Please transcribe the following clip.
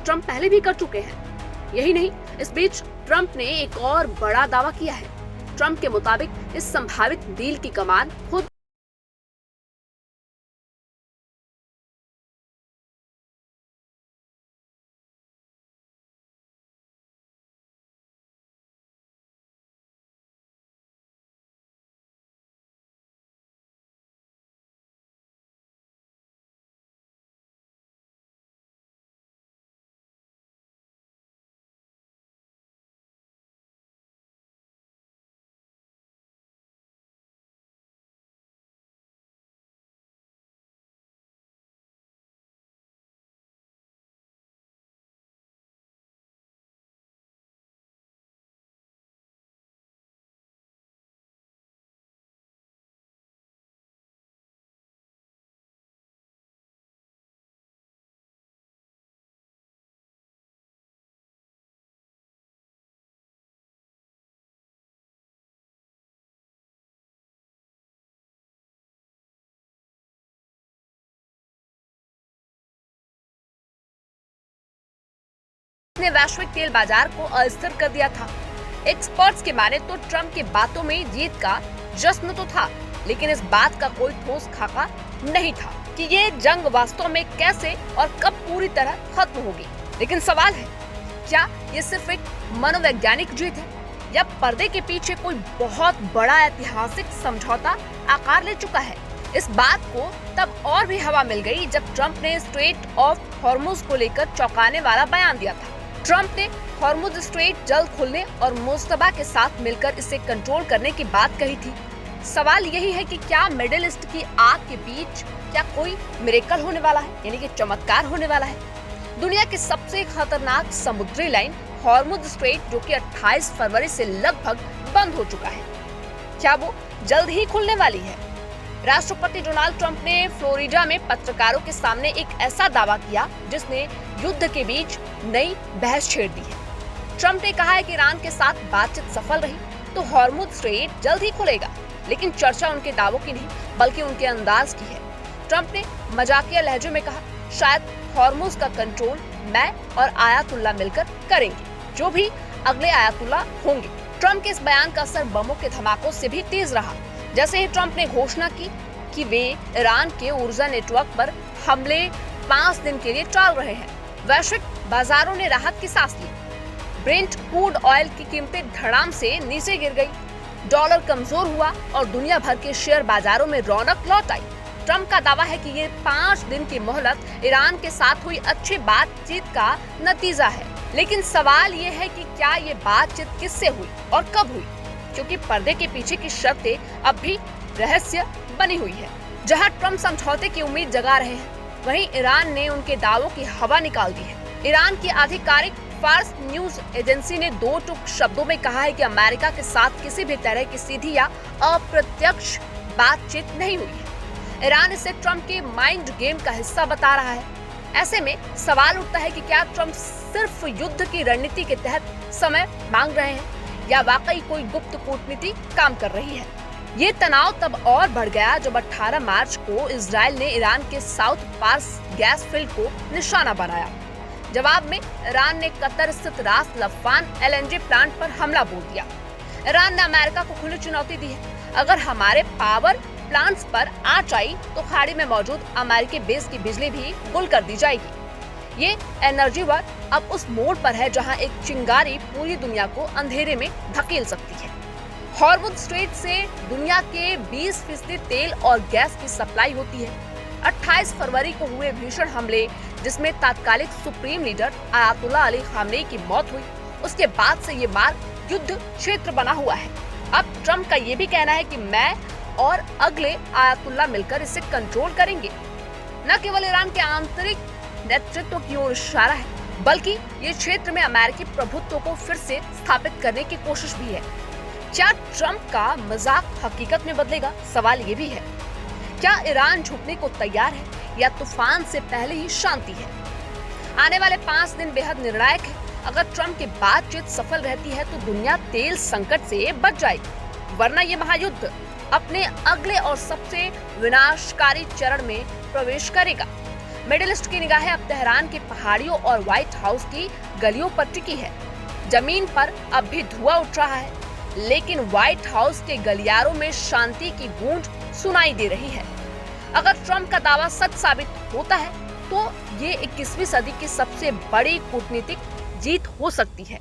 Trump पहले भी कर चुके हैं। यही नहीं, इस बीच ट्रंप ने एक और बड़ा दावा किया है। ट्रंप के मुताबिक इस संभावित डील की कमान खुद ने वैश्विक तेल बाजार को अस्थिर कर दिया था। एक्सपर्ट्स के माने तो ट्रंप की बातों में जीत का जश्न तो था, लेकिन इस बात का कोई ठोस खाका नहीं था कि ये जंग वास्तव में कैसे और कब पूरी तरह खत्म होगी। लेकिन सवाल है, क्या ये सिर्फ एक मनोवैज्ञानिक जीत है या पर्दे के पीछे कोई बहुत बड़ा ऐतिहासिक समझौता आकार ले चुका है? इस बात को तब और भी हवा मिल गई जब ट्रंप ने स्ट्रेट ऑफ हॉर्मुज को लेकर चौंकाने वाला बयान दिया था। ट्रंप ने हॉर्मुज स्ट्रेट जल्द खुलने और मुस्तबा के साथ मिलकर इसे कंट्रोल करने की बात कही थी। सवाल यही है कि क्या मिडिल ईस्ट की आग के बीच क्या कोई मिरेकल होने वाला है, यानी कि चमत्कार होने वाला है? दुनिया की सबसे खतरनाक समुद्री लाइन हॉर्मुज स्ट्रेट, जो कि 28 फरवरी से लगभग बंद हो चुका है, क्या वो जल्द ही खुलने वाली है? राष्ट्रपति डोनाल्ड ट्रंप ने फ्लोरिडा में पत्रकारों के सामने एक ऐसा दावा किया जिसने युद्ध के बीच नई बहस छेड़ दी है। ट्रंप ने कहा है कि ईरान के साथ बातचीत सफल रही तो हॉर्मुज स्ट्रेट जल्द ही खुलेगा, लेकिन चर्चा उनके दावों की नहीं बल्कि उनके अंदाज की है। ट्रंप ने मजाकिया लहजे में कहा, शायद हॉर्मुज का कंट्रोल मैं और आयतुल्ला मिलकर करेंगे, जो भी अगले आयतुल्ला होंगे। ट्रंप के इस बयान का असर बमों के धमाकों से भी तेज रहा। जैसे ही ट्रंप ने घोषणा की कि वे ईरान के ऊर्जा नेटवर्क पर हमले 5 दिन के लिए टाल रहे हैं, वैश्विक बाजारों ने राहत की सांस ली। ब्रेंट क्रूड ऑयल की कीमतें धड़ाम से नीचे गिर गई, डॉलर कमजोर हुआ और दुनिया भर के शेयर बाजारों में रौनक लौट आई। ट्रंप का दावा है कि ये 5 दिन की मोहलत ईरान के साथ हुई अच्छी बातचीत का नतीजा है। लेकिन सवाल ये है कि क्या ये बातचीत किससे हुई और कब हुई, क्योंकि पर्दे के पीछे की शर्तें अब भी रहस्य बनी हुई है। जहां ट्रंप समझौते की उम्मीद जगा रहे हैं, वहीं ईरान ने उनके दावों की हवा निकाल दी है। ईरान की आधिकारिक फार्स न्यूज एजेंसी ने 2 टूक शब्दों में कहा है कि अमेरिका के साथ किसी भी तरह की सीधी या अप्रत्यक्ष बातचीत नहीं हुई है। ईरान इसे ट्रंप के माइंड गेम का हिस्सा बता रहा है। ऐसे में सवाल उठता है कि क्या ट्रंप सिर्फ युद्ध की रणनीति के तहत समय मांग रहे हैं या वाकई कोई गुप्त कूटनीति काम कर रही है? ये तनाव तब और बढ़ गया जब 18 मार्च को इजराइल ने ईरान के साउथ पार्स गैस फील्ड को निशाना बनाया। जवाब में ईरान ने कतर स्थित रास लफान LNG प्लांट पर हमला बोल दिया। ईरान ने अमेरिका को खुली चुनौती दी है, अगर हमारे पावर प्लांट्स पर आंच आई तो खाड़ी में मौजूद अमेरिकी बेस की बिजली भी गुल कर दी जाएगी। ये एनर्जी वॉर अब उस मोड़ पर है जहां एक चिंगारी पूरी दुनिया को अंधेरे में धकेल सकती है। हॉर्मुज स्ट्रेट से दुनिया के 20% तेल और गैस की सप्लाई होती है। 28 फरवरी को हुए भीषण हमले, जिसमें तात्कालिक supreme leader ayatollah Ali Khamenei की मौत हुई, उसके बाद से ये मार्ग युद्ध क्षेत्र बना हुआ है। अब ट्रंप का ये भी कहना है कि मैं और अगले आयतुल्ला मिलकर इसे कंट्रोल करेंगे। न केवल ईरान के आंतरिक नेतृत्व की ओर इशारा है, बल्कि ये क्षेत्र में अमेरिकी प्रभुत्व को फिर से स्थापित करने की कोशिश भी है। क्या ट्रंप का मजाक हकीकत में बदलेगा? सवाल ये भी है, क्या ईरान झुकने को तैयार है या तूफान से पहले ही शांति है? आने वाले 5 दिन बेहद निर्णायक है। अगर ट्रंप की बातचीत सफल रहती है तो दुनिया तेल संकट से बच जाएगी, वरना ये महायुद्ध अपने अगले और सबसे विनाशकारी चरण में प्रवेश करेगा। मिडिल की निगाहें अब तेहरान की पहाड़ियों और व्हाइट हाउस की गलियों पर टिकी है। जमीन पर अब भी धुआं उठ रहा है, लेकिन व्हाइट हाउस के गलियारों में शांति की गूंज सुनाई दे रही है। अगर ट्रंप का दावा सच साबित होता है तो ये 21वीं सदी की सबसे बड़ी कूटनीतिक जीत हो सकती है।